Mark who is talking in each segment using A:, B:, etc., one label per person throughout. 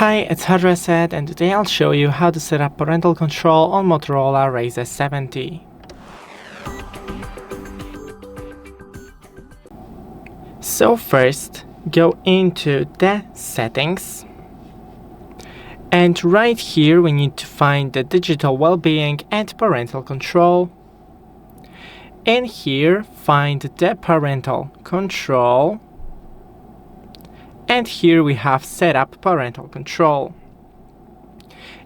A: Hi, it's HardReset, and today I'll show you how to set up parental control on Motorola Razr 70. So first, go into the settings, and right here we need to find the Digital Wellbeing and Parental Control. In here, find the Parental Control. And here we have set up parental control.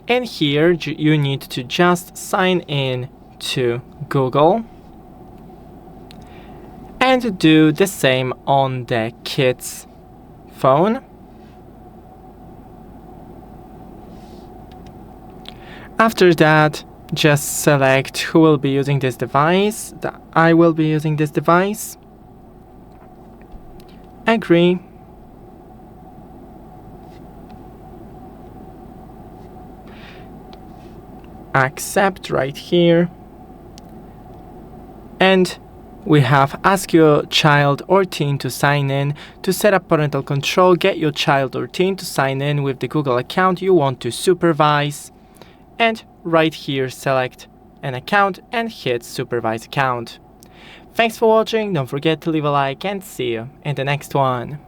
A: And here you need to just sign in to Google and do the same on the kid's phone. After that, just select who will be using this device. I will be using this device. Agree. Accept right here, and we have ask your child or teen to sign in. To set up parental control, get your child or teen to sign in with the Google account you want to supervise, and right here select an account and hit supervise account. Thanks for watching, don't forget to leave a like, and see you in the next one.